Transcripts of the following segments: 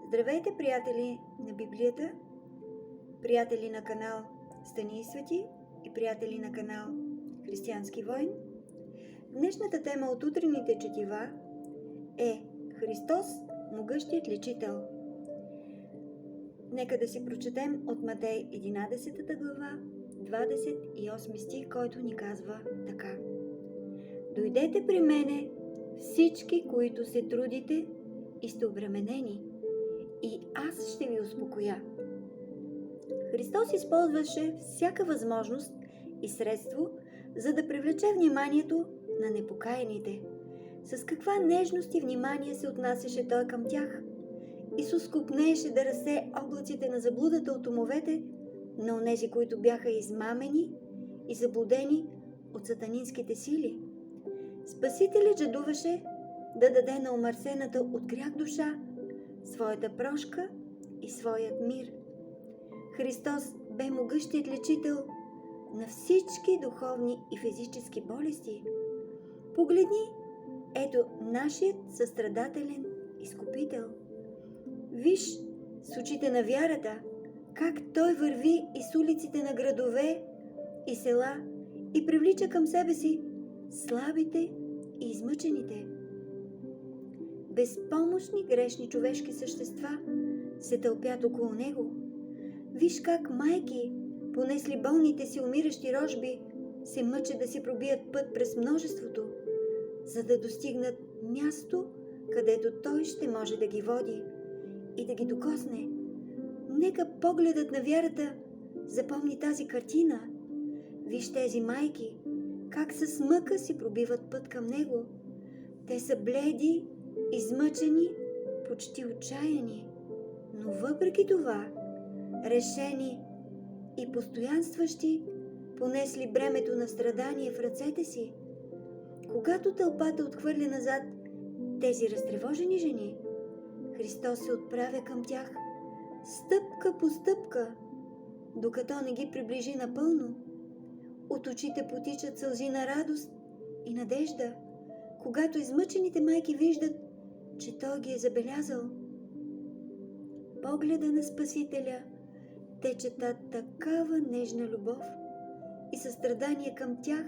Здравейте, приятели на Библията, приятели на канал Стани и Свети и приятели на канал Християнски войн. Днешната тема от утрените четива е Христос, могъщият лечител. Нека да си прочетем от Матей 11 глава, 28 стих, който ни казва така: Дойдете при мене, всички, които се трудите и сте обременени, и аз ще ви успокоя. Христос използваше всяка възможност и средство, за да привлече вниманието на непокаяните. С каква нежност и внимание се отнасяше Той към тях. Исус копнееше да разсее облаците на заблудата от умовете на онези, които бяха измамени и заблудени от сатанинските сили. Спасителят жадуваше да даде на омърсената от грях душа своята прошка и своят мир. Христос бе могъщият лечител на всички духовни и физически болести. Погледни, ето нашият състрадателен изкупител. Виж с очите на вярата как Той върви из улиците на градове и села и привлича към себе си слабите и измъчените. Безпомощни грешни човешки същества се тълпят около Него. Виж как майки, понесли болните си умиращи рожби, се мъчат да си пробият път през множеството, за да достигнат място, където Той ще може да ги води и да ги докосне. Нека погледът на вярата запомни тази картина. Виж тези майки, как с мъка си пробиват път към Него. Те са бледи, измъчени, почти отчаяни, но въпреки това решени и постоянстващи, понесли бремето на страдание в ръцете си. Когато тълпата отхвърля назад тези разтревожени жени, Христос се отправя към тях стъпка по стъпка, докато не ги приближи напълно. От очите потичат сълзи на радост и надежда, когато измъчените майки виждат, че Той ги е забелязал. Погледа на Спасителя течета такава нежна любов и състрадание към тях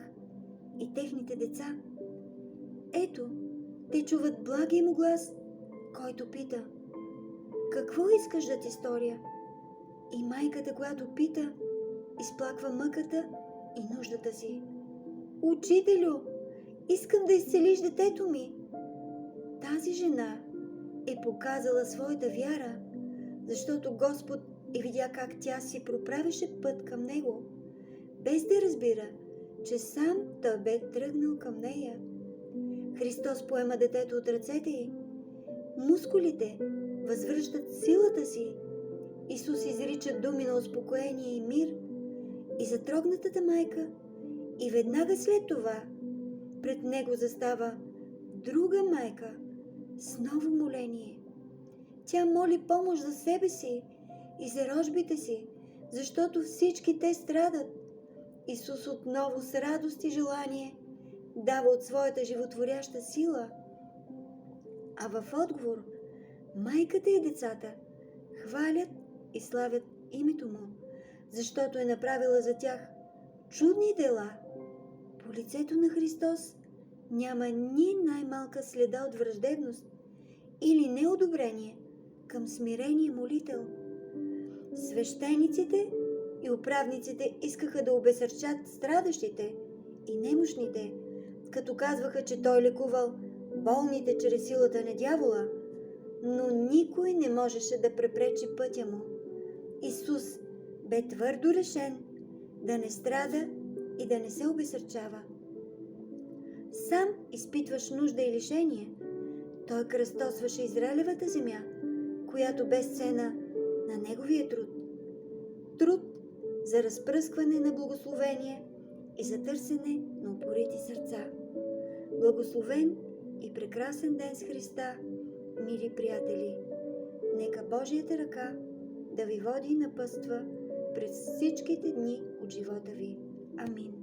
и техните деца. Ето, те чуват благия му глас, който пита: какво искаш да ти сторя? И майката, която пита, изплаква мъката и нуждата си. Учителю, искам да изцелиш детето ми. Тази жена е показала своята вяра, защото Господ видя как тя си проправяше път към Него, без да разбира, че сам Той бе тръгнал към нея. Христос поема детето от ръцете й. Мускулите възвръщат силата си. Исус изрича думи на успокоение и мир и за трогнатата майка, и веднага след това пред Него застава друга майка с ново моление. Тя моли помощ за себе си и за рожбите си, защото всички те страдат. Исус отново с радост и желание дава от своята животворяща сила. А в отговор майката и децата хвалят и славят името Му, защото е направила за тях чудни дела. По лицето на Христос няма ни най-малка следа от враждебност или неодобрение към смирения молител. Свещениците и управниците искаха да обесърчат страдащите и немощните, като казваха, че Той лекувал болните чрез силата на дявола, но никой не можеше да препречи пътя Му. Исус бе твърдо решен да не страда и да не се обесърчава. Сам изпитваш нужда и лишение. Той кръстосваше Израилевата земя, която бе сцена на Неговия труд. Труд за разпръскване на благословение и за търсене на упорити сърца. Благословен и прекрасен ден с Христа, мили приятели! Нека Божията ръка да ви води и напътства през всичките дни от живота ви. Амин.